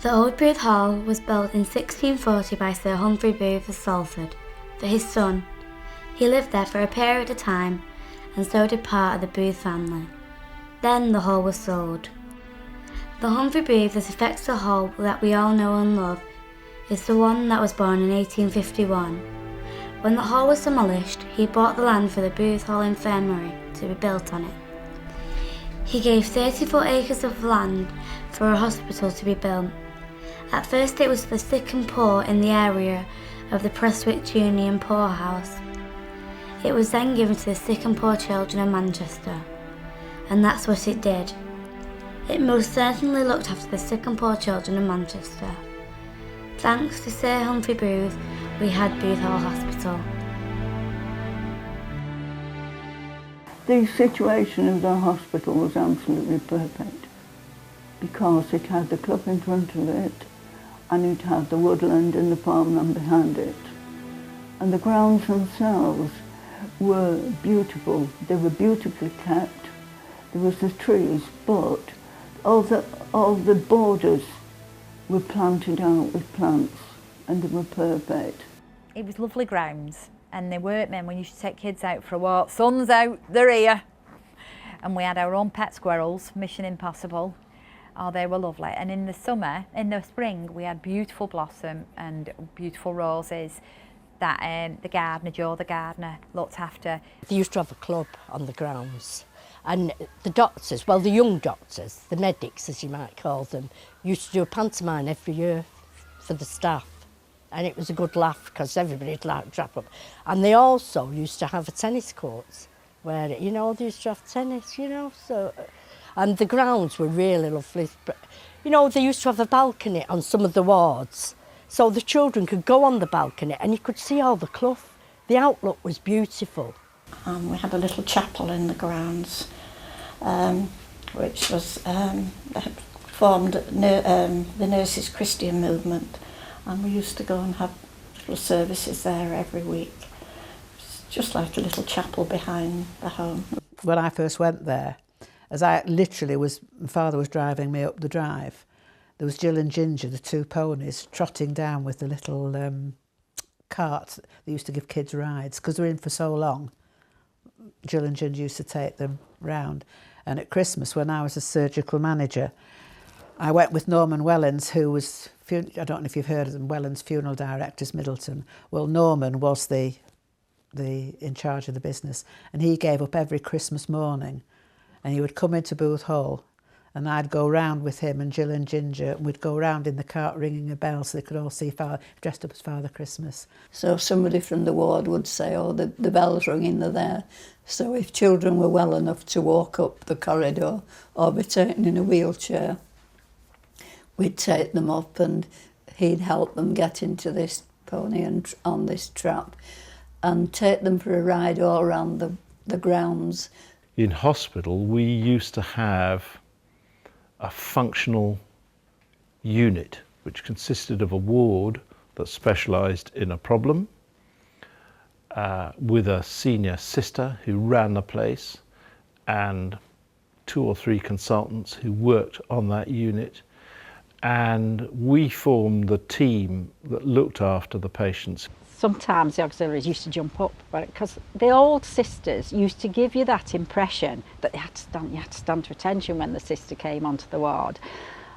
The old Booth Hall was built in 1640 by Sir Humphrey Booth of Salford for his son. He lived there for a period of time, and so did part of the Booth family. Then the hall was sold. The Humphrey Booth that affects the hall that we all know and love is the one that was born in 1851. When the hall was demolished, he bought the land for the Booth Hall Infirmary to be built on it. He gave 34 acres of land for a hospital to be built. At first it was for the sick and poor in the area of the Prestwich Union Poorhouse. It was then given to the sick and poor children of Manchester, and that's what it did. It most certainly looked after the sick and poor children of Manchester. Thanks to Sir Humphrey Booth, we had Booth Hall Hospital. The situation of the hospital was absolutely perfect because it had the club in front of it and it had the woodland and the farmland behind it. And the grounds themselves were beautiful. They were beautifully kept. There was the trees, but all the borders were planted out with plants and they were perfect. It was lovely grounds, and they weren't men when you used to take kids out for a walk. Sun's out, they're here. And we had our own pet squirrels, Mission Impossible. Oh, they were lovely. And in the spring, we had beautiful blossom and beautiful roses that the gardener, Joe the gardener, looked after. They used to have a club on the grounds. And the doctors, well, the young doctors, the medics as you might call them, used to do a pantomime every year for the staff. And it was a good laugh because everybody'd like drop up. And they also used to have a tennis court where, you know, they used to have tennis, you know, so... And the grounds were really lovely. You know, they used to have a balcony on some of the wards, so the children could go on the balcony and you could see all the clough. The outlook was beautiful. We had a little chapel in the grounds, which was formed the Nurses Christian Movement, and we used to go and have little services there every week. It's just like a little chapel behind the home. When I first went there, as I literally was, my father was driving me up the drive, there was Jill and Ginger, the two ponies, trotting down with the little cart they used to give kids rides, because they were in for so long. Jill and Ginger used to take them round. And at Christmas, when I was a surgical manager, I went with Norman Wellens, who was, I don't know if you've heard of them, Wellens Funeral Directors, Middleton. Well, Norman was the in charge of the business, and he gave up every Christmas morning, and he would come into Booth Hall, and I'd go round with him and Jill and Ginger, and we'd go round in the cart ringing a bell so they could all see Father, dressed up as Father Christmas. So somebody from the ward would say, oh, the bell's ringing, they're there. So if children were well enough to walk up the corridor or be taken in a wheelchair, we'd take them up and he'd help them get into this pony and on this trap and take them for a ride all around the grounds. In hospital, we used to have a functional unit which consisted of a ward that specialised in a problem, with a senior sister who ran the place and 2 or 3 consultants who worked on that unit, and we formed the team that looked after the patients. Sometimes the auxiliaries used to jump up, because the old sisters used to give you that impression that you had to stand to attention when the sister came onto the ward.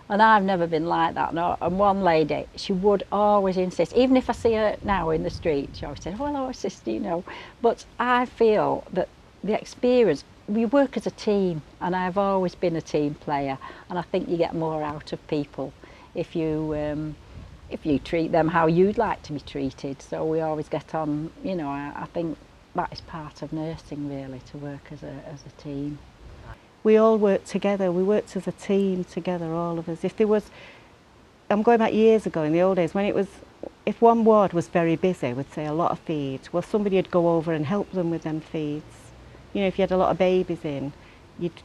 And I've never been like that. No. And one lady, she would always insist, even if I see her now in the street, she always said, well, hello, sister, you know. But I feel that the experience, we work as a team, and I've always been a team player, and I think you get more out of people if you treat them how you'd like to be treated. So we always get on, you know, I think that is part of nursing really, to work as a team. We all worked together, we worked as a team together, all of us. If there was, I'm going back years ago in the old days, when it was, if one ward was very busy with, say, a lot of feeds, well, somebody would go over and help them with them feeds. You know, if you had a lot of babies in,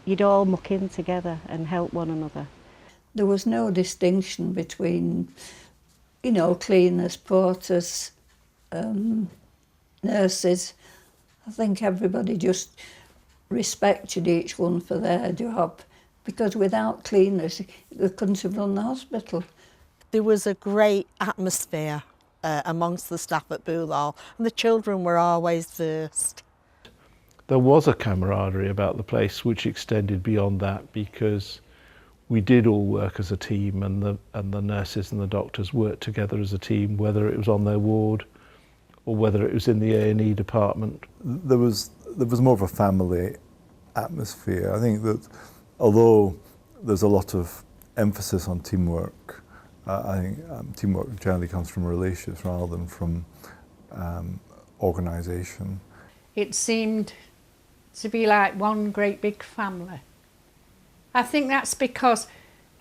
you'd all muck in together and help one another. There was no distinction between, you know, cleaners, porters, nurses. I think everybody just respected each one for their job, because without cleaners they couldn't have run the hospital. There was a great atmosphere amongst the staff at Booth Hall, and the children were always first. There was a camaraderie about the place which extended beyond that, because we did all work as a team, and the nurses and the doctors worked together as a team, whether it was on their ward or whether it was in the A&E department. There was more of a family atmosphere. I think that although there's a lot of emphasis on teamwork, I think teamwork generally comes from relationships rather than from organisation. It seemed to be like one great big family. I think that's because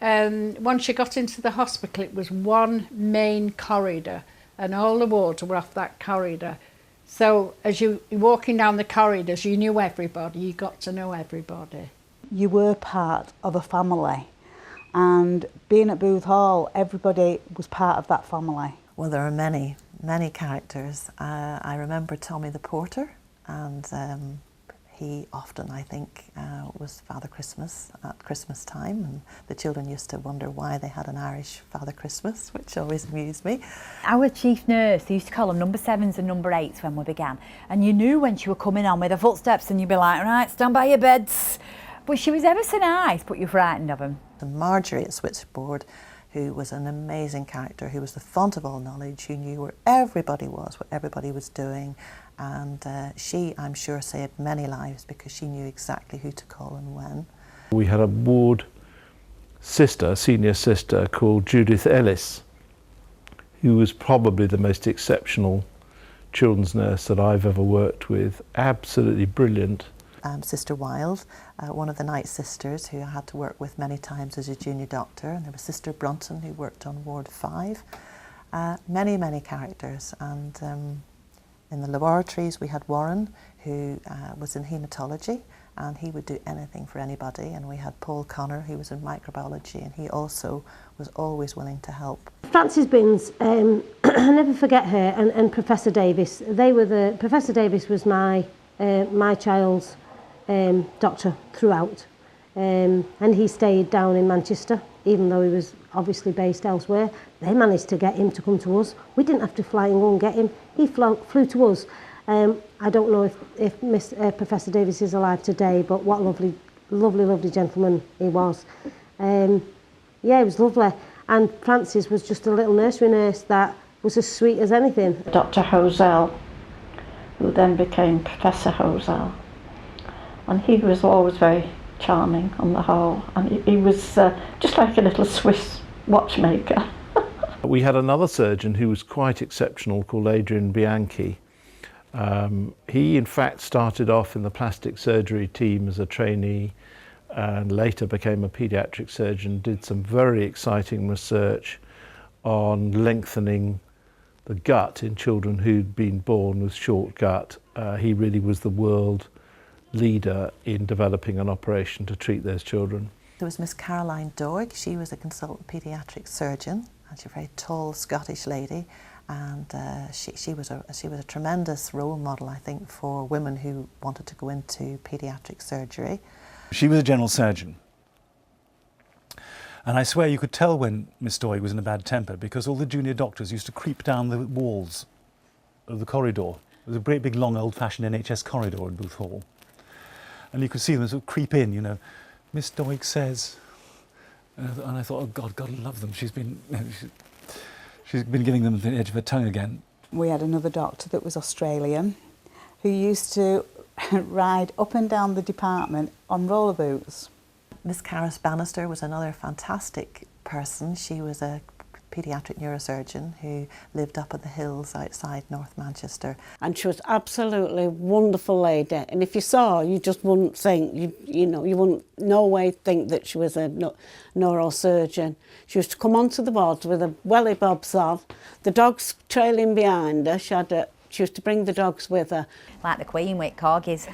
once you got into the hospital, it was one main corridor, and all the wards were off that corridor. So as you were walking down the corridors, you knew everybody, you got to know everybody. You were part of a family, and being at Booth Hall, everybody was part of that family. Well, there are many characters. I remember Tommy the Porter, and he often, I think, was Father Christmas at Christmas time, and the children used to wonder why they had an Irish Father Christmas, which always amused me. Our chief nurse, they used to call them number 7s and number 8s when we began, and you knew when she were coming on with her footsteps, and you'd be like, right, stand by your beds. But she was ever so nice, but you're frightened of them. And Marjorie at Switchboard, who was an amazing character, who was the font of all knowledge, who knew where everybody was, what everybody was doing, and she, I'm sure, saved many lives because she knew exactly who to call and when. We had a ward sister, senior sister, called Judith Ellis, who was probably the most exceptional children's nurse that I've ever worked with. Absolutely brilliant. Sister Wilde, one of the night sisters who I had to work with many times as a junior doctor, and there was Sister Brunton who worked on Ward 5. Many characters, and in the laboratories we had Warren, who was in haematology, and he would do anything for anybody, and we had Paul Connor, who was in microbiology, and he also was always willing to help. Frances Binns, I never forget her, and Professor Davis. Professor Davis was my child's doctor throughout, and he stayed down in Manchester, even though he was obviously based elsewhere. They managed to get him to come to us. We didn't have to fly and go and get him. He flew to us. I don't know if Professor Davis is alive today, but what a lovely gentleman he was. Yeah, it was lovely. And Frances was just a little nursery nurse that was as sweet as anything. Dr. Hosell, who then became Professor Hosell, and he was always very charming on the whole, and he was just like a little Swiss watchmaker. We had another surgeon who was quite exceptional called Adrian Bianchi. He in fact started off in the plastic surgery team as a trainee and later became a paediatric surgeon, did some very exciting research on lengthening the gut in children who'd been born with short gut. He really was the world leader in developing an operation to treat those children. There was Miss Caroline Doig. She was a consultant paediatric surgeon, and she's a very tall Scottish lady, and she was a tremendous role model, I think, for women who wanted to go into paediatric surgery. She was a general surgeon, and I swear you could tell when Miss Doig was in a bad temper because all the junior doctors used to creep down the walls of the corridor. There was a great big long old-fashioned NHS corridor in Booth Hall, and you could see them sort of creep in, you know. Miss Doig says, and I thought, oh God love them. She's been giving them the edge of her tongue again. We had another doctor that was Australian who used to ride up and down the department on roller boots. Miss Caris Bannister was another fantastic person. She was a paediatric neurosurgeon who lived up at the hills outside North Manchester. And she was absolutely wonderful lady, and if you saw her, you just wouldn't think, you wouldn't no way think that she was a neurosurgeon. She used to come onto the wards with her welly bobs on, the dogs trailing behind her. She used to bring the dogs with her. Like the Queen with corgis.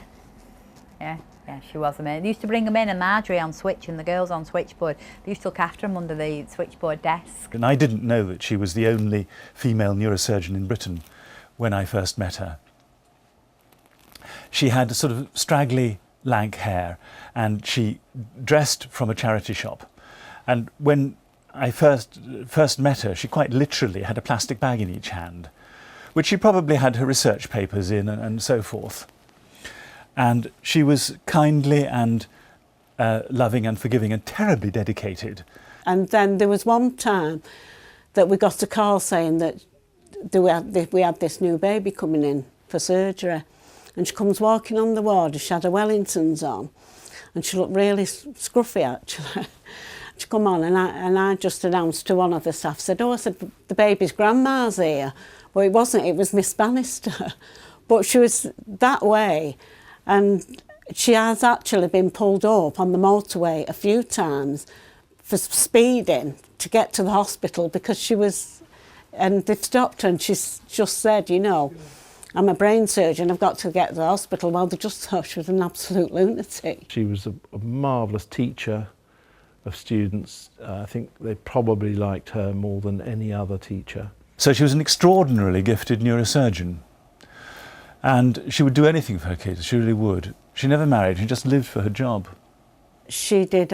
Yeah, she was amazing. They used to bring them in, and Marjorie on switch and the girls on switchboard. They used to look after them under the switchboard desk. And I didn't know that she was the only female neurosurgeon in Britain when I first met her. She had sort of straggly, lank hair, and she dressed from a charity shop. And when I first met her, she quite literally had a plastic bag in each hand, which she probably had her research papers in and so forth. And she was kindly and loving and forgiving and terribly dedicated. And then there was one time that we got a call saying that we had this new baby coming in for surgery. And she comes walking on the ward, she had her Wellingtons on, and she looked really scruffy actually. She come on and I just announced to one of the staff, said, oh, I said, the baby's grandma's here. Well, it wasn't, it was Miss Bannister. But she was that way, and she has actually been pulled up on the motorway a few times for speeding to get to the hospital because she was, and they've stopped her and she's just said, you know, I'm a brain surgeon, I've got to get to the hospital. Well, they just thought she was an absolute lunatic. She was a marvellous teacher of students. I think they probably liked her more than any other teacher. So she was an extraordinarily gifted neurosurgeon. And she would do anything for her kids, she really would. She never married, she just lived for her job. She did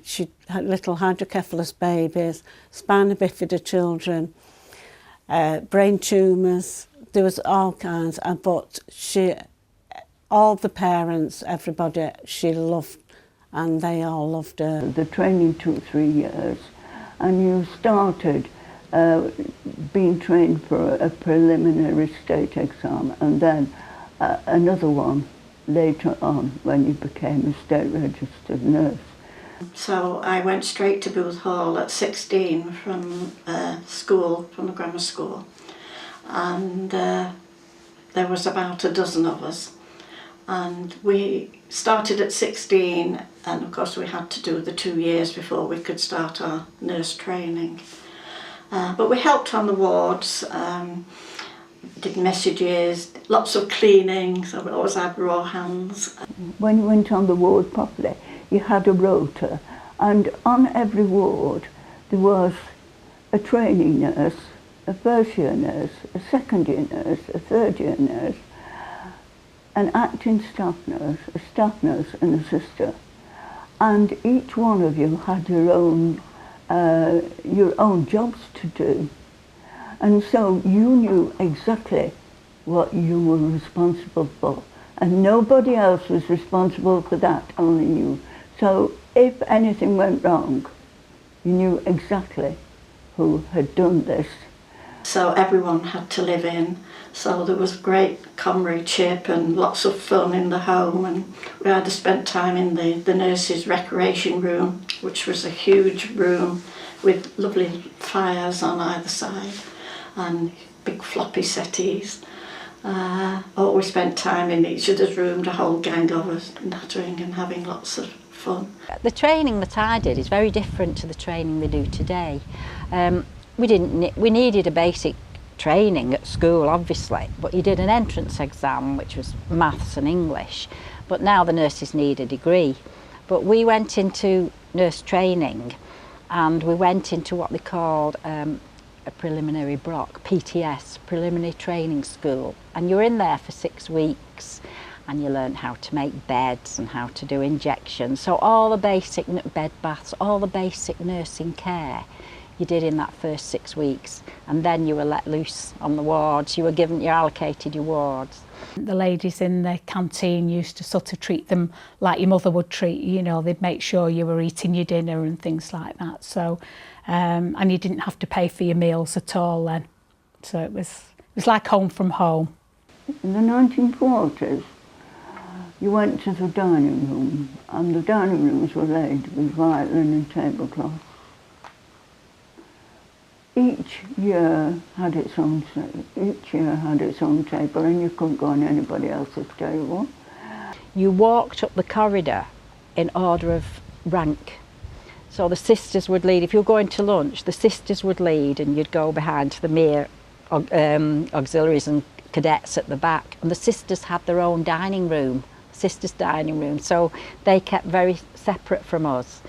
she had little hydrocephalus babies, spina bifida children, brain tumours, there was all kinds, but all the parents, everybody, she loved, and they all loved her. The training took 3 years, and you started being trained for a preliminary state exam, and then another one later on when you became a state registered nurse. So I went straight to Booth Hall at 16 from school, from the grammar school, and there was about a dozen of us, and we started at 16, and of course we had to do the 2 years before we could start our nurse training. But we helped on the wards, did messages, lots of cleaning, so we always had raw hands. When you went on the ward properly, you had a rota, and on every ward there was a training nurse, a first year nurse, a second year nurse, a third year nurse, an acting staff nurse and a sister. And each one of you had your own jobs to do. And so you knew exactly what you were responsible for. And nobody else was responsible for that, only you. So if anything went wrong, you knew exactly who had done this. So everyone had to live in. So there was great comradeship and lots of fun in the home, and we had to spend time in the nurses' recreation room, which was a huge room with lovely fires on either side and big floppy settees. We spent time in each other's room, the whole gang of us, nattering and having lots of fun. The training that I did is very different to the training they do today. We needed a basic training at school, obviously, but you did an entrance exam, which was maths and English. But now the nurses need a degree. But we went into nurse training, and we went into what they called a preliminary BROC, PTS, preliminary training school. And you're in there for 6 weeks, and you learn how to make beds and how to do injections. So all the basic bed baths, all the basic nursing care you did in that first 6 weeks, and then you were let loose on the wards. You allocated your wards. The ladies in the canteen used to sort of treat them like your mother would treat you, you know, they'd make sure you were eating your dinner and things like that. So, and you didn't have to pay for your meals at all then. So it was like home from home. In the 1940s, you went to the dining room, and the dining rooms were laid with white linen tablecloths. Each year had its own table, and you couldn't go on anybody else's table. You walked up the corridor in order of rank. So the sisters would lead. If you were going to lunch, the sisters would lead, and you'd go behind the mere auxiliaries and cadets at the back. And the sisters had their own dining room, sisters' dining room, so they kept very separate from us.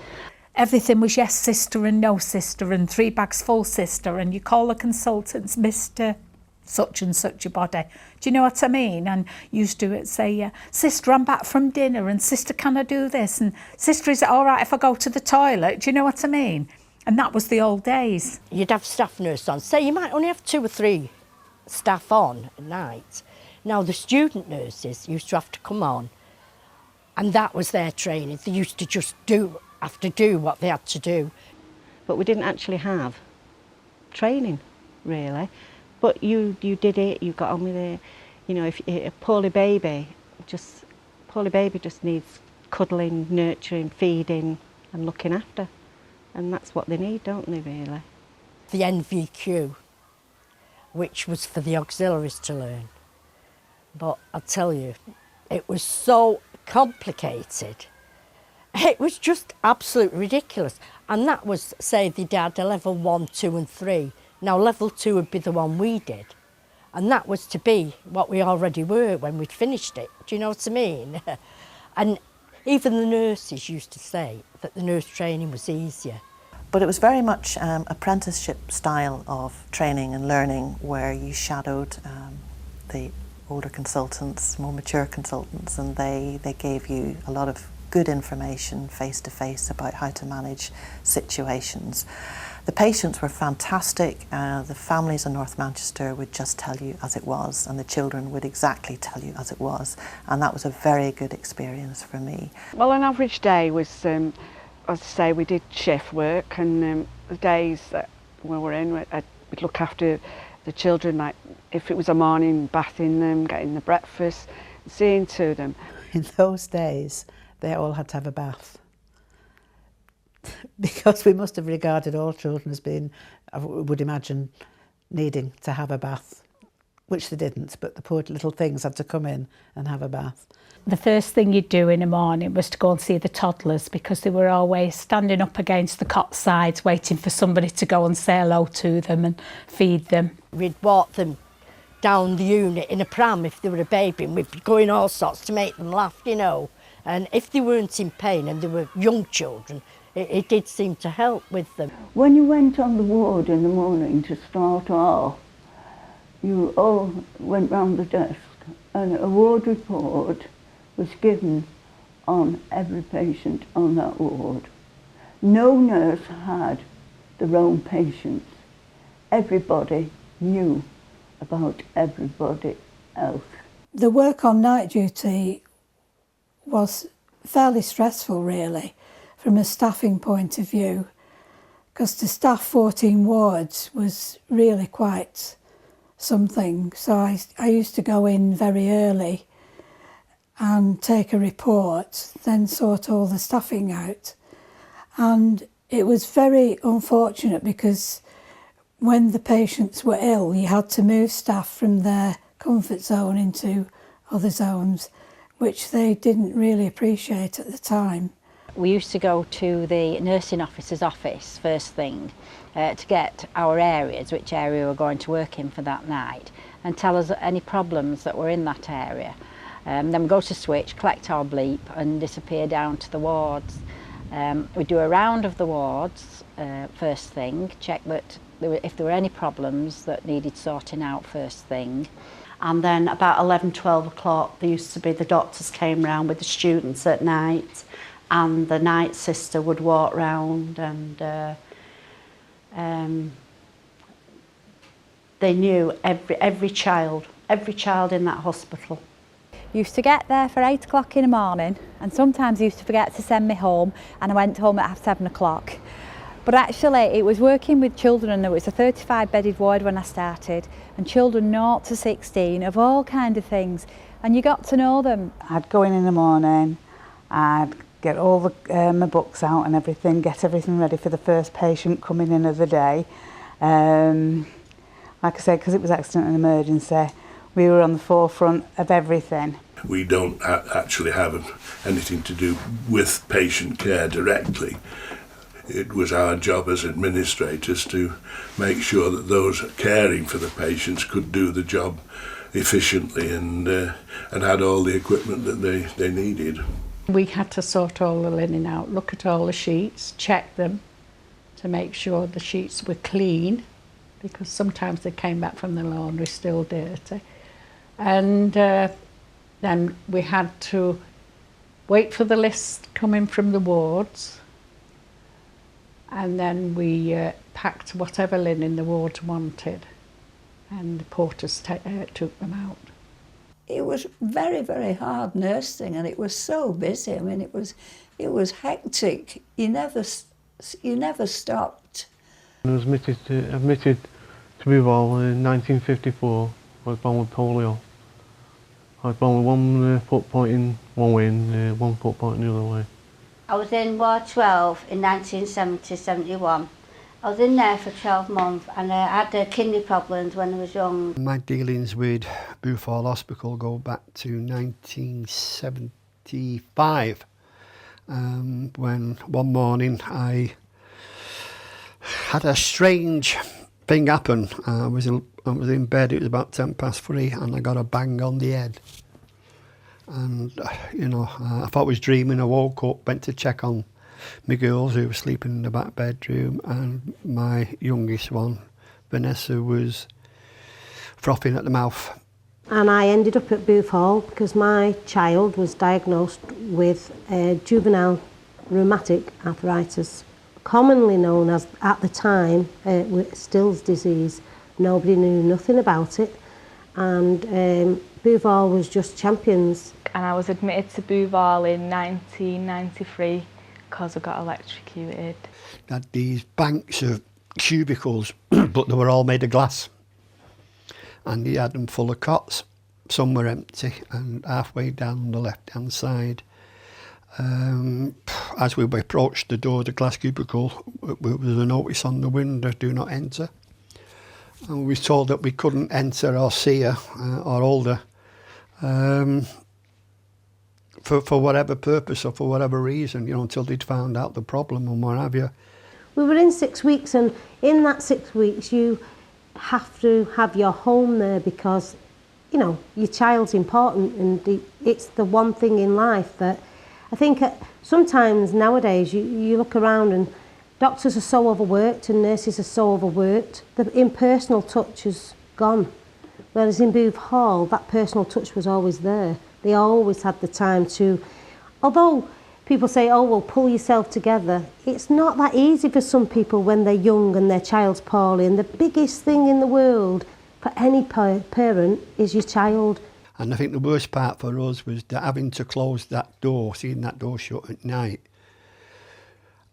Everything was yes sister and no sister and 3 bags full sister, and you call the consultants Mr. such and such a body. Do you know what I mean? And used to say, sister, I'm back from dinner, and sister, can I do this? And sister, is it all right if I go to the toilet? Do you know what I mean? And that was the old days. You'd have staff nurse on. Say you might only have 2 or 3 staff on at night. Now the student nurses used to have to come on, and that was their training. They used to just have to do what they had to do. But we didn't actually have training, really. But you did it, you got on with it. You know, if a poorly baby just needs cuddling, nurturing, feeding and looking after. And that's what they need, don't they, really? The NVQ, which was for the auxiliaries to learn. But I'll tell you, it was so complicated. It was just absolutely ridiculous. And that was, say, they had a level 1, 2 and 3. Now level 2 would be the one we did. And that was to be what we already were when we'd finished it. Do you know what I mean? And even the nurses used to say that the nurse training was easier. But it was very much apprenticeship style of training and learning, where you shadowed the older consultants, more mature consultants, and they gave you a lot of good information face to face about how to manage situations. The patients were fantastic. The families in North Manchester would just tell you as it was, and the children would exactly tell you as it was, and that was a very good experience for me. Well, an average day was, as I say, we did shift work, and the days that we were in, we'd look after the children, like if it was a morning, bathing them, getting the breakfast, seeing to them. In those days, they all had to have a bath. Because we must have regarded all children as being, I would imagine, needing to have a bath, which they didn't, but the poor little things had to come in and have a bath. The first thing you'd do in the morning was to go and see the toddlers, because they were always standing up against the cot sides waiting for somebody to go and say hello to them and feed them. We'd walk them down the unit in a pram if they were a baby, and we'd be going all sorts to make them laugh, you know. And if they weren't in pain and they were young children, it did seem to help with them. When you went on the ward in the morning to start off, you all went round the desk and a ward report was given on every patient on that ward. No nurse had their own patients. Everybody knew about everybody else. The work on night duty was fairly stressful, really, from a staffing point of view, because to staff 14 wards was really quite something. So I used to go in very early and take a report, then sort all the staffing out. And it was very unfortunate because when the patients were ill, you had to move staff from their comfort zone into other zones, which they didn't really appreciate at the time. We used to go to the nursing officer's office first thing to get our areas, which area we were going to work in for that night, and tell us any problems that were in that area. Then we go to switch, collect our bleep and disappear down to the wards. We do a round of the wards first thing, check that if there were any problems that needed sorting out first thing. And then about 11, 12 o'clock, there used to be the doctors came round with the students at night, and the night sister would walk round, and they knew every child in that hospital. Used to get there for 8 o'clock in the morning, and sometimes used to forget to send me home, and I went home at 7 o'clock. But actually it was working with children, and there was a 35 bedded ward when I started, and children 0 to 16 of all kind of things, and you got to know them. I'd go in the morning, I'd get all my books out and everything, get everything ready for the first patient coming in of the day. Like I said, because it was accident and emergency, we were on the forefront of everything. We don't actually have anything to do with patient care directly. It was our job as administrators to make sure that those caring for the patients could do the job efficiently and had all the equipment that they needed. We had to sort all the linen out, look at all the sheets, check them to make sure the sheets were clean, because sometimes they came back from the laundry still dirty. And then we had to wait for the list coming from the wards, and then we packed whatever linen the wards wanted, and the porters took them out. It was very, very hard nursing, and it was so busy. I mean, it was hectic. You never stopped. I was admitted to Boothall in 1954. I was born with polio. I was born with one foot pointing one way and one foot pointing the other way. I was in Ward 12 in 1970-71. I was in there for 12 months and I had kidney problems when I was young. My dealings with Boothall Hospital go back to 1975 when one morning I had a strange thing happen. I was in bed, it was about 3:10 and I got a bang on the head. And, you know, I thought I was dreaming. I woke up, went to check on my girls who were sleeping in the back bedroom, and my youngest one, Vanessa, was frothing at the mouth. And I ended up at Boothall because my child was diagnosed with juvenile rheumatic arthritis, commonly known as, at the time, Still's disease. Nobody knew nothing about it, and Boothall was just champions. And I was admitted to Boothall in 1993 because I got electrocuted. They had these banks of cubicles, but they were all made of glass. And he had them full of cots. Some were empty, and halfway down the left-hand side, as we approached the door of the glass cubicle, there was a notice on the window, "Do not enter." And we were told that we couldn't enter or see her or hold her for whatever purpose or for whatever reason, you know, until they'd found out the problem and what have you. We were in 6 weeks, and in that 6 weeks you have to have your home there because, you know, your child's important, and it's the one thing in life that I think sometimes nowadays you look around and doctors are so overworked and nurses are so overworked. The impersonal touch is gone. Whereas in Boothall, that personal touch was always there. They always had the time to, although people say, oh, well, pull yourself together. It's not that easy for some people when they're young and their child's poorly. And the biggest thing in the world for any parent is your child. And I think the worst part for us was having to close that door, seeing that door shut at night.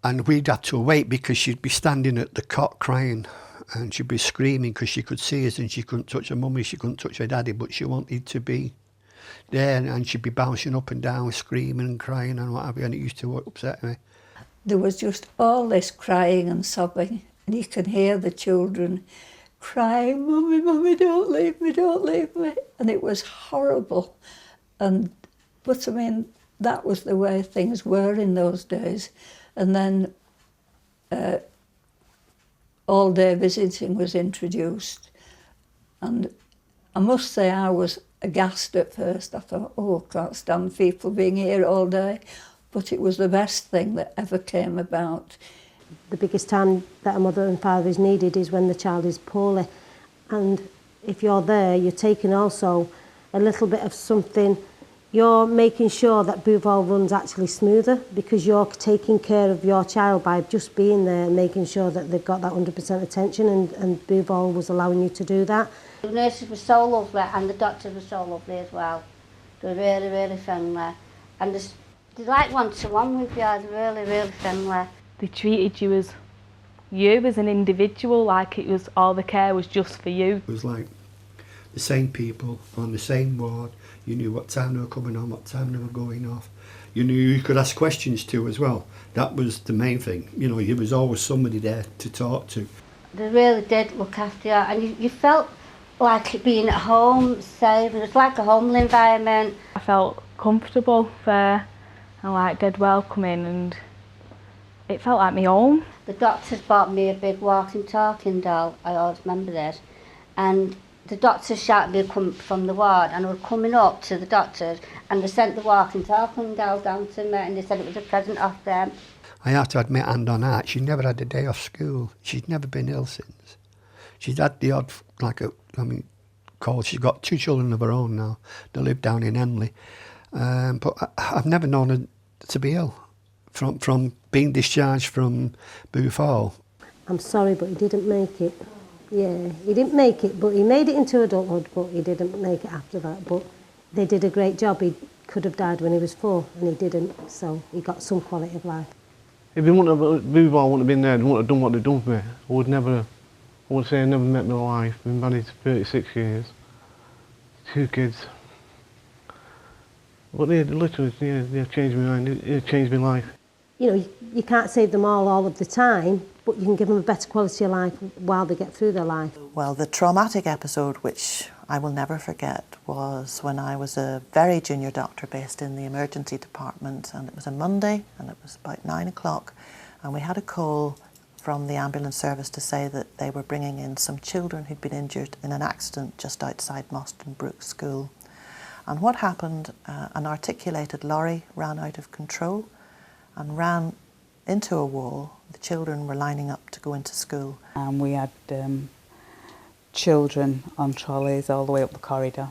And we'd had to wait because she'd be standing at the cot crying, and she'd be screaming because she could see us and she couldn't touch her mummy, she couldn't touch her daddy, but she wanted to be there, and she'd be bouncing up and down, screaming and crying and what have you, and it used to upset me. There was just all this crying and sobbing, and you can hear the children crying, "Mummy, Mummy, don't leave me, don't leave me." And it was horrible. But I mean, that was the way things were in those days. And then all-day visiting was introduced. And I must say I was aghast at first. I thought, oh, I can't stand people being here all day. But it was the best thing that ever came about. The biggest time that a mother and father is needed is when the child is poorly. And if you're there, you're taking also a little bit of something. You're making sure that Boothall runs actually smoother because you're taking care of your child by just being there and making sure that they've got that 100% attention, and Boothall was allowing you to do that. The nurses were so lovely and the doctors were so lovely as well. They were really, really friendly. And they like one-to-one with you, they're really, really friendly. They treated you as an individual, like it was all the care was just for you. It was like the same people on the same ward. You knew what time they were coming on, what time they were going off. You knew you could ask questions to as well. That was the main thing. You know, there was always somebody there to talk to. They really did look after you, and you felt like being at home, safe. It was like a homely environment. I felt comfortable there and like dead welcoming, and it felt like my home. The doctors bought me a big walking talking doll, I always remember this, and the doctors shouted me come from the ward, and I was coming up to the doctors and they sent the walking talking doll down to me, and they said it was a present off them. I have to admit, hand on heart, she never had a day off school. She's never been ill since. She's had the odd, cold. She's got 2 children of her own now. They live down in Henley. But I've never known her to be ill from being discharged from Booth Hall. I'm sorry, but he didn't make it. Yeah, he didn't make it, but he made it into adulthood, but he didn't make it after that. But they did a great job. He could have died when he was 4, and he didn't, so he got some quality of life. If he wouldn't have, Booth Hall wouldn't have been there, they wouldn't have done what they've done for me. I would say I never met my wife, been married 36 years, 2 kids. But they literally, they changed my mind, it changed my life. You know, you can't save them all of the time, but you can give them a better quality of life while they get through their life. Well, the traumatic episode, which I will never forget, was when I was a very junior doctor based in the emergency department, and it was a Monday, and it was about 9 o'clock, and we had a call from the ambulance service to say that they were bringing in some children who'd been injured in an accident just outside Moston Brook School. And what happened, an articulated lorry ran out of control and ran into a wall. The children were lining up to go into school. And we had children on trolleys all the way up the corridor.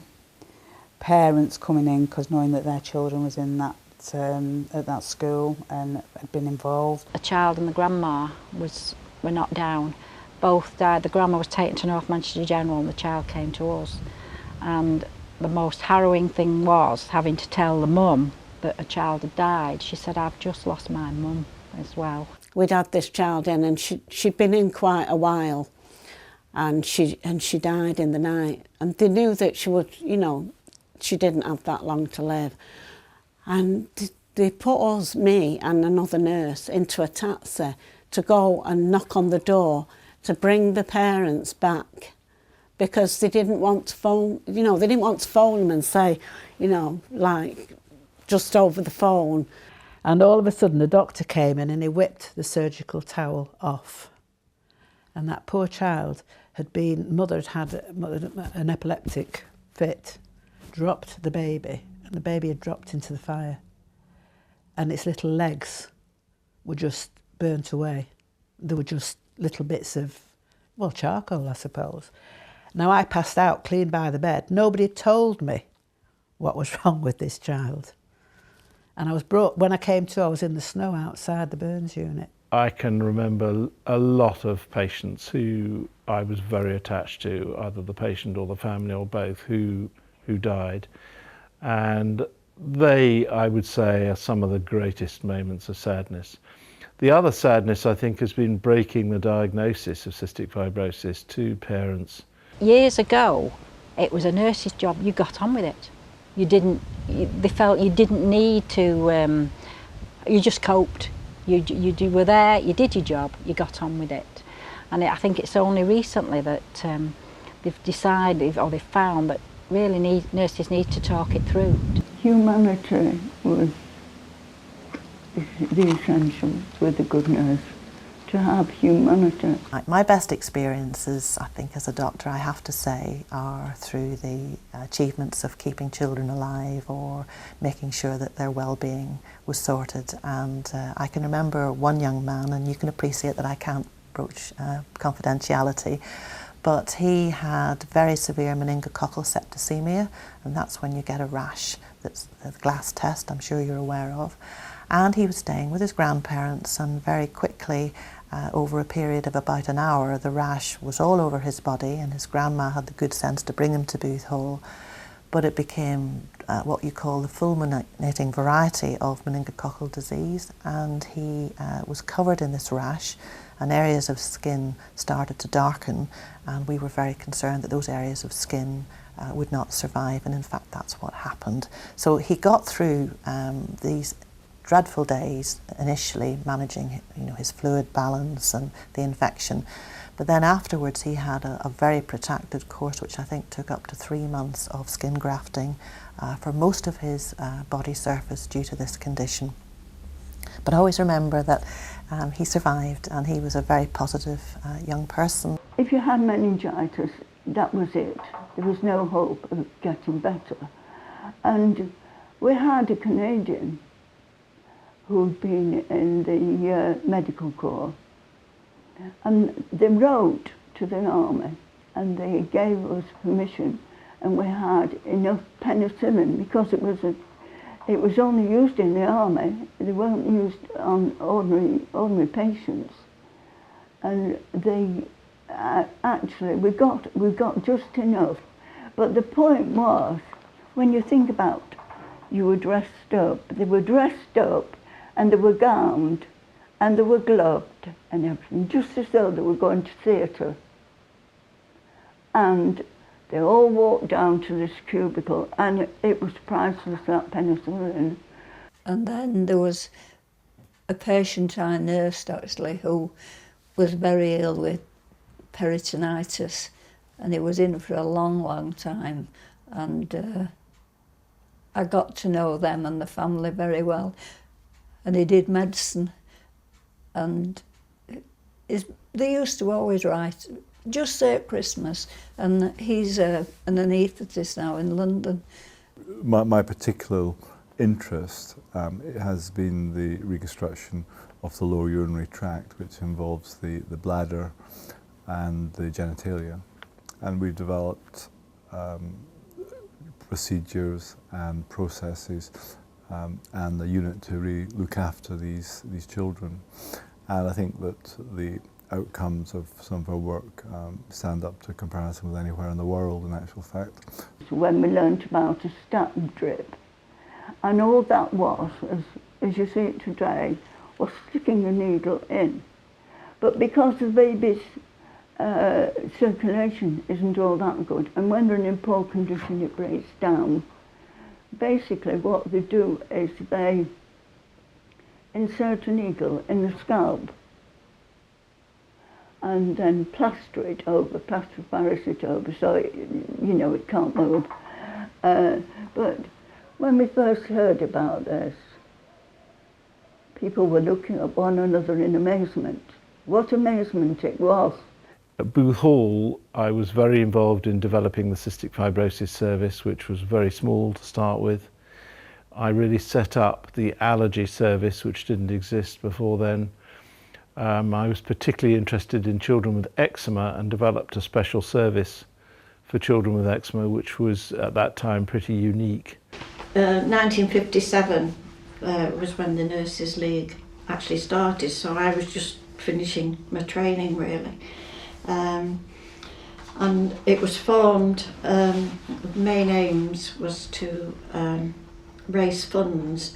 Parents coming in because knowing that their children was in that at that school and had been involved. A child and the grandma were knocked down. Both died. The grandma was taken to North Manchester General and the child came to us. And the most harrowing thing was having to tell the mum that a child had died. She said, "I've just lost my mum as well." We'd had this child in and she'd been in quite a while, and she died in the night. And they knew that she would, you know, she didn't have that long to live. And they put us, me and another nurse, into a taxi to go and knock on the door to bring the parents back, because they didn't want to phone, you know, they didn't want to phone them and say, you know, like, just over the phone. And all of a sudden the doctor came in and he whipped the surgical towel off. And that poor child mother had had an epileptic fit, dropped the baby, and the baby had dropped into the fire. And its little legs were just burnt away. There were just little bits of, well, charcoal, I suppose. Now, I passed out clean by the bed. Nobody had told me what was wrong with this child. And when I came to, I was in the snow outside the burns unit. I can remember a lot of patients who I was very attached to, either the patient or the family or both, who died. And they, I would say, are some of the greatest moments of sadness. The other sadness, I think, has been breaking the diagnosis of cystic fibrosis to parents. Years ago, it was a nurse's job. You got on with it. They felt you didn't need to, you just coped. You were there, you did your job, you got on with it. And I think it's only recently that they've decided, or they've found that really nurses need to talk it through. Humanity was the essential with a good nurse, to have humanity. My best experiences, I think, as a doctor, I have to say, are through the achievements of keeping children alive or making sure that their well-being was sorted. And I can remember one young man, and you can appreciate that I can't broach confidentiality, but he had very severe meningococcal septicemia, and that's when you get a rash. That's the glass test, I'm sure you're aware of. And he was staying with his grandparents, and very quickly, over a period of about an hour, the rash was all over his body, and his grandma had the good sense to bring him to Booth Hall. But it became what you call the fulminating variety of meningococcal disease, and he was covered in this rash, and areas of skin started to darken, and we were very concerned that those areas of skin would not survive, and in fact that's what happened. So he got through these dreadful days initially, managing his fluid balance and the infection, but then afterwards he had a very protracted course, which I think took up to 3 months of skin grafting for most of his body surface due to this condition. But I always remember that he survived, and he was a very positive young person. If you had meningitis, that was it. There was no hope of getting better. And we had a Canadian who'd been in the medical corps, and they wrote to the army and they gave us permission, and we had enough penicillin because it was it was only used in the army. They weren't used on ordinary patients. And they actually, we got just enough. But the point was, when you think about, you were dressed up. They were dressed up, and they were gowned, and they were gloved, and everything, just as though they were going to theatre. And they all walked down to this cubicle, and it was priceless, that penicillin. And then there was a patient I nursed, actually, who was very ill with peritonitis, and he was in for a long, long time. And I got to know them and the family very well. And he did medicine, and they used to always write, just say at Christmas, and he's an anaesthetist now in London. My particular interest has been the reconstruction of the lower urinary tract, which involves the bladder and the genitalia. And we've developed procedures and processes and a unit to really look after these children. And I think that the outcomes of some of our work stand up to comparison with anywhere in the world, in actual fact. When we learnt about a statin drip, and all that was, as you see it today, was sticking a needle in. But because the baby's circulation isn't all that good, and when they're in poor condition it breaks down, basically what they do is they insert a needle in the scalp and then plaster it over, plaster Paris it over, so it can't move. But when we first heard about this, people were looking at one another in amazement. What amazement it was. At Booth Hall, I was very involved in developing the cystic fibrosis service, which was very small to start with. I really set up the allergy service, which didn't exist before then. I was particularly interested in children with eczema and developed a special service for children with eczema, which was at that time pretty unique. 1957 was when the Nurses League actually started, so I was just finishing my training really. And it was formed, the main aims was to raise funds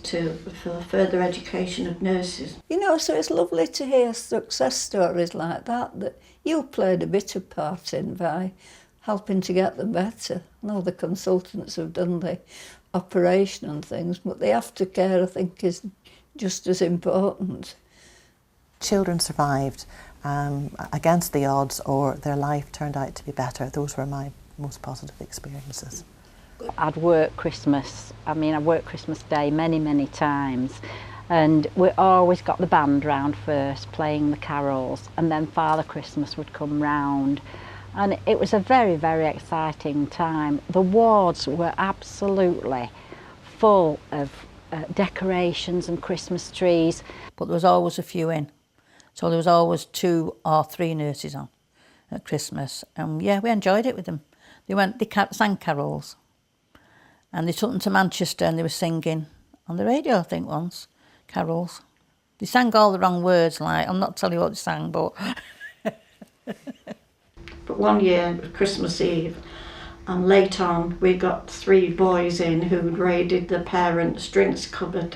for further education of nurses. So it's lovely to hear success stories like that you played a bit of part in by helping to get them better. I know the consultants have done the operation and things, but the aftercare, I think, is just as important. Children survived against the odds, or their life turned out to be better. Those were my most positive experiences. I'd work Christmas. I worked Christmas Day many, many times. And we always got the band round first, playing the carols, and then Father Christmas would come round. And it was a very, very exciting time. The wards were absolutely full of decorations and Christmas trees. But there was always a few in. So there was always 2 or 3 nurses on at Christmas. And yeah, we enjoyed it with them. They sang carols. And they took them to Manchester and they were singing on the radio, I think, once, carols. They sang all the wrong words, like, I'm not telling you what they sang, but... But one year, it was Christmas Eve, and late on, we got 3 boys in who'd raided the parents' drinks cupboard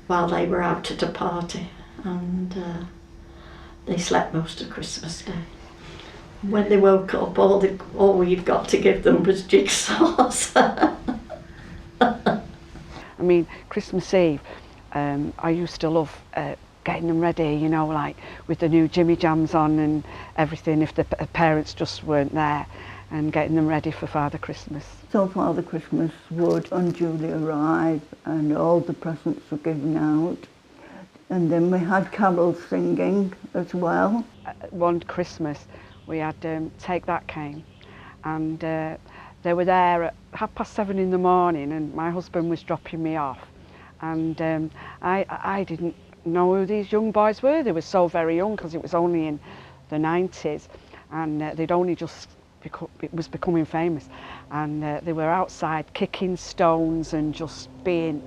while they were out at a party, and they slept most of Christmas Day. When they woke up, all we'd got to give them was jigsaws. Christmas Eve, I used to love getting them ready, like with the new Jimmy Jams on and everything, if the parents just weren't there, and getting them ready for Father Christmas. So Father Christmas would unduly arrive and all the presents were given out. And then we had carols singing as well. One Christmas we had Take That came, and they were there at 7:30 in the morning, and my husband was dropping me off, and I didn't know who these young boys were. They were so very young because it was only in the 90s, and they'd only just it was becoming famous, and they were outside kicking stones and just being.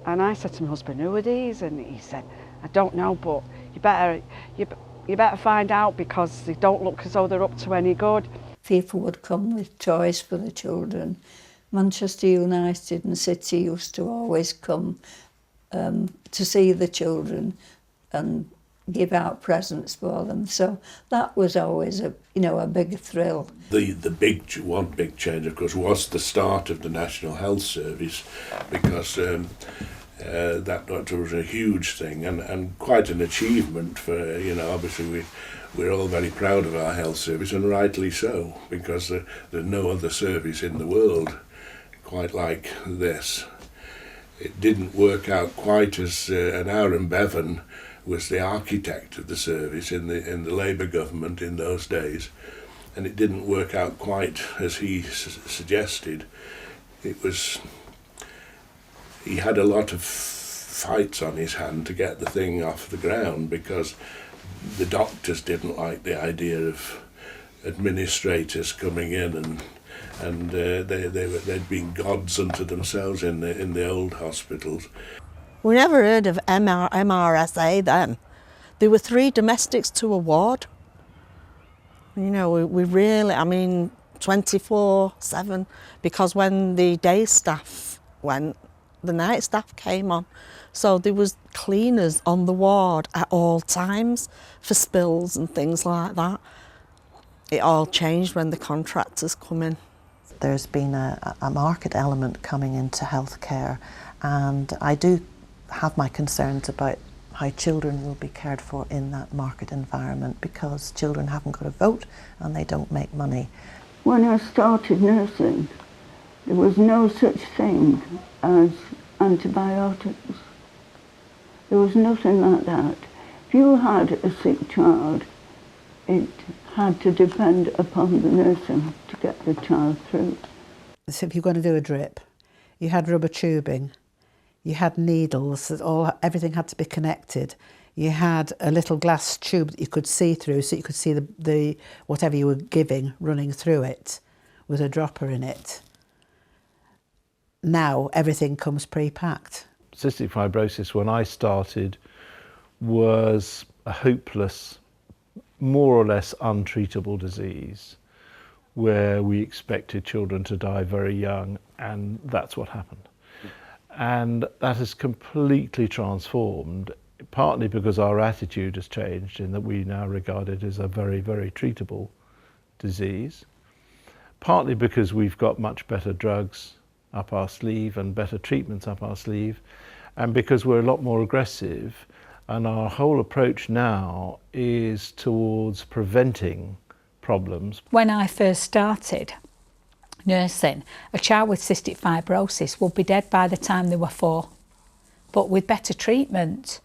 And I said to my husband, "Who are these?" And he said, "I don't know, but you better find out, because they don't look as though they're up to any good." People would come with toys for the children. Manchester United and City used to always come to see the children and give out presents for them. So that was always a big thrill. One big change, of course, was the start of the National Health Service, because that was a huge thing and quite an achievement for, obviously we're all very proud of our health service, and rightly so, because there's no other service in the world quite like this. It didn't work out quite as and Aaron Bevan was the architect of the service in the Labour government in those days, and it didn't work out quite as he suggested. He had a lot of fights on his hand to get the thing off the ground, because the doctors didn't like the idea of administrators coming in, and they'd been gods unto themselves in the old hospitals. We never heard of MRSA then. There were 3 domestics to a ward. We really, 24/7, because when the day staff went, the night staff came on. So there was cleaners on the ward at all times for spills and things like that. It all changed when the contractors come in. There's been a market element coming into healthcare, and I do have my concerns about how children will be cared for in that market environment, because children haven't got a vote and they don't make money. When I started nursing, there was no such thing as antibiotics. There was nothing like that. If you had a sick child, it had to depend upon the nursing to get the child through. So if you're going to do a drip, you had rubber tubing, you had needles, everything had to be connected. You had a little glass tube that you could see through, so you could see the whatever you were giving running through it with a dropper in it. Now everything comes pre-packed. Cystic fibrosis, when I started, was a hopeless, more or less untreatable disease, where we expected children to die very young, and that's what happened. And that has completely transformed, partly because our attitude has changed in that we now regard it as a very, very treatable disease, partly because we've got much better drugs up our sleeve and better treatments up our sleeve, and because we're a lot more aggressive, and our whole approach now is towards preventing problems. When I first started nursing, a child with cystic fibrosis would be dead by the time they were 4. But with better treatment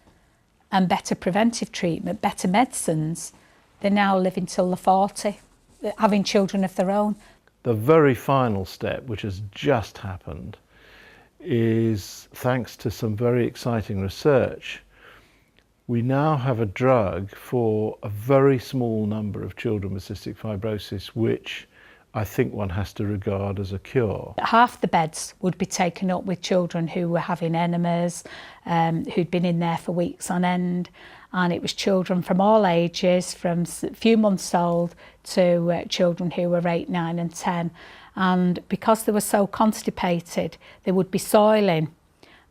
and better preventive treatment, better medicines, they're now living till they're 40, having children of their own. The very final step, which has just happened, is thanks to some very exciting research. We now have a drug for a very small number of children with cystic fibrosis, which I think one has to regard as a cure. Half the beds would be taken up with children who were having enemas, who'd been in there for weeks on end, and it was children from all ages, from a few months old to children who were 8, 9 and 10. And because they were so constipated, they would be soiling,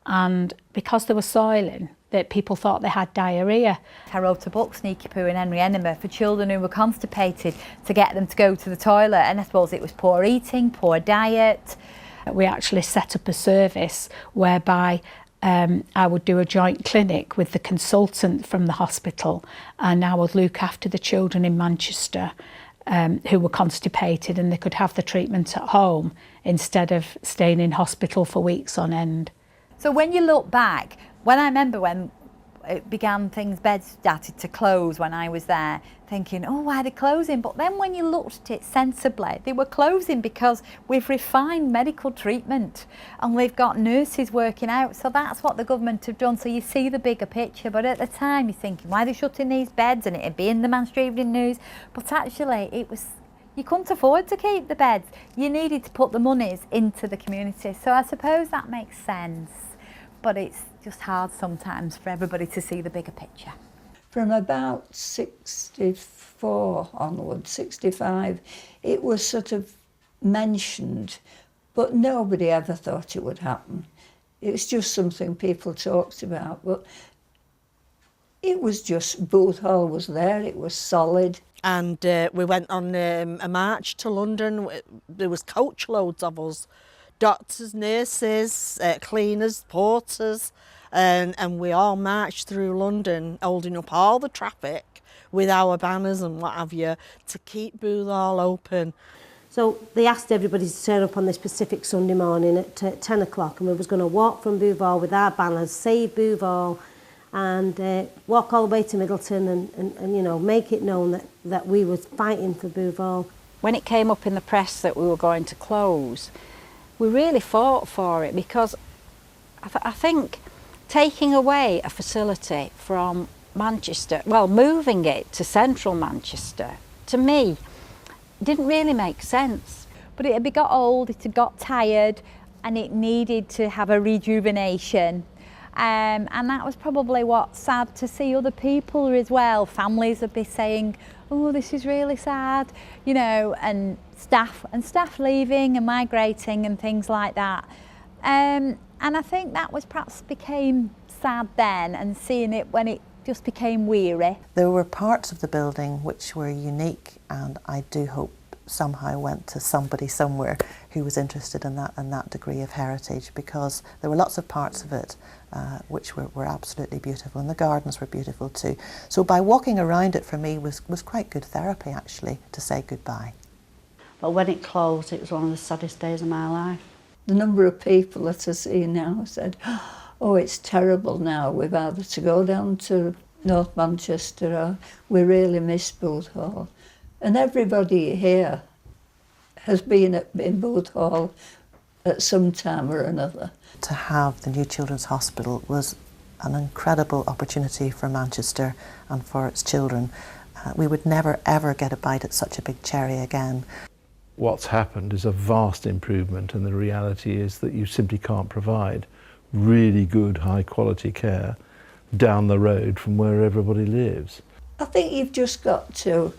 and because they were soiling, that people thought they had diarrhea. I wrote a book, Sneaky Poo and Henry Enema, for children who were constipated, to get them to go to the toilet, and I suppose it was poor eating, poor diet. We actually set up a service whereby I would do a joint clinic with the consultant from the hospital, and I would look after the children in Manchester who were constipated, and they could have the treatment at home instead of staying in hospital for weeks on end. So when you look back, when I remember when it began, beds started to close when I was there, thinking, oh, why are they closing? But then when you looked at it sensibly, they were closing because we've refined medical treatment and we've got nurses working out. So that's what the government have done. So you see the bigger picture. But at the time, you're thinking, why are they shutting these beds? And it'd be in the Manchester Evening News. But actually, it was, You couldn't afford to keep the beds. You needed to put the monies into the community. So I suppose that makes sense. But it's just hard sometimes for everybody to see the bigger picture. From about 64 onwards, 65, it was sort of mentioned, but nobody ever thought it would happen. It's just something people talked about, but it was just, Booth Hall was there, it was solid. And we went on a march to London. There was coach loads of us, doctors, nurses, cleaners, porters, and we all marched through London, holding up all the traffic with our banners and what have you, to keep Booth Hall open. So they asked everybody to turn up on this specific Sunday morning at 10 o'clock, and we was going to walk from Booth Hall with our banners, Save Booth Hall, and walk all the way to Middleton and you know, make it known that we was fighting for Booth Hall. When it came up in the press that we were going to close, we really fought for it, because I think taking away a facility from Manchester, well, moving it to central Manchester, to me, didn't really make sense. But it had got old, it had got tired, and it needed to have a rejuvenation. And that was probably what's sad to see other people as well. Families would be saying, oh, this is really sad, you know, and staff leaving and migrating and things like that. And I think that was perhaps became sad then, and seeing it when it just became weary. There were parts of the building which were unique, and I do hope somehow went to somebody somewhere who was interested in that degree of heritage, because there were lots of parts of it which were absolutely beautiful, and the gardens were beautiful too. So by walking around it for me was quite good therapy, actually, to say goodbye. But when it closed, it was one of the saddest days of my life. The number of people that I see now said, oh, it's terrible now, we've either to go down to North Manchester or we really miss Booth Hall. And everybody here has been in Booth Hall at some time or another. To have the new Children's Hospital was an incredible opportunity for Manchester and for its children. We would never ever get a bite at such a big cherry again. What's happened is a vast improvement, and the reality is that you simply can't provide really good high quality care down the road from where everybody lives. I think you've just got to,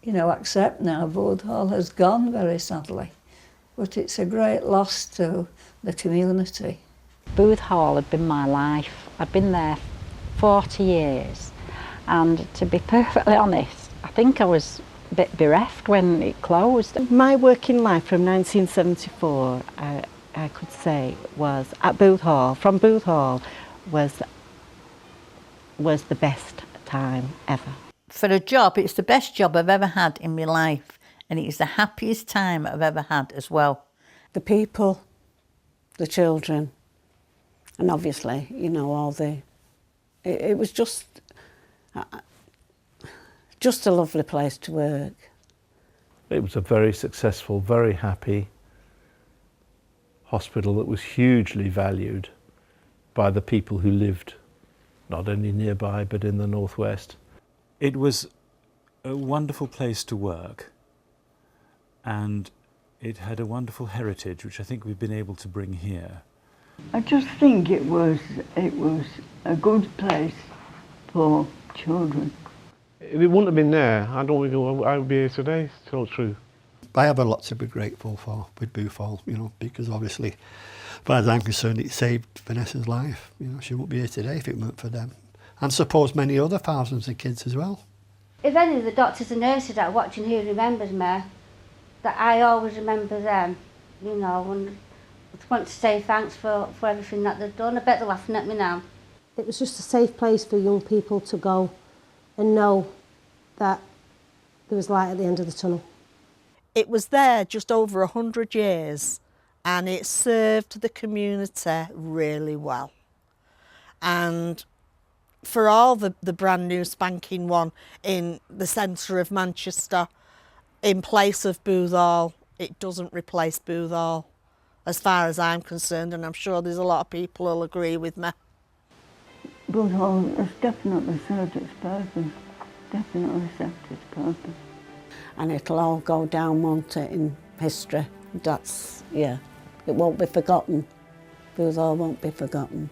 you know, accept now Booth Hall has gone very sadly, but it's a great loss to the community. Booth Hall had been my life. I'd been there 40 years, and to be perfectly honest, I think I was a bit bereft when it closed. My working life from 1974, I could say, was at Booth Hall. From Booth Hall was the best time ever. For a job, it's the best job I've ever had in my life, and it's the happiest time I've ever had as well. The people, the children, and obviously, you know, all the... It was just a lovely place to work. It was a very successful, very happy hospital that was hugely valued by the people who lived not only nearby but in the northwest. It was a wonderful place to work, and it had a wonderful heritage which I think we've been able to bring here. I just think it was a good place for children. If it wouldn't have been there, I don't think I would be here today, to tell the truth. I have a lot to be grateful for with Booth Hall, you know, because obviously, as far as I'm concerned, it saved Vanessa's life. You know, she wouldn't be here today if it weren't for them. And suppose many other thousands of kids as well. If any of the doctors and nurses that are watching here remembers me, that I always remember them, you know, and I want to say thanks for everything that they've done. I bet they're laughing at me now. It was just a safe place for young people to go and know that there was light at the end of the tunnel. It was there just over 100 years, and it served the community really well. And for all the brand new spanking one in the centre of Manchester, in place of Booth Hall, it doesn't replace Booth Hall, as far as I'm concerned, and I'm sure there's a lot of people who'll agree with me. Booth Hall has definitely served its purpose, definitely served its purpose. and it'll all go down, won't it, in history. That's, yeah, it won't be forgotten. Booth Hall won't be forgotten.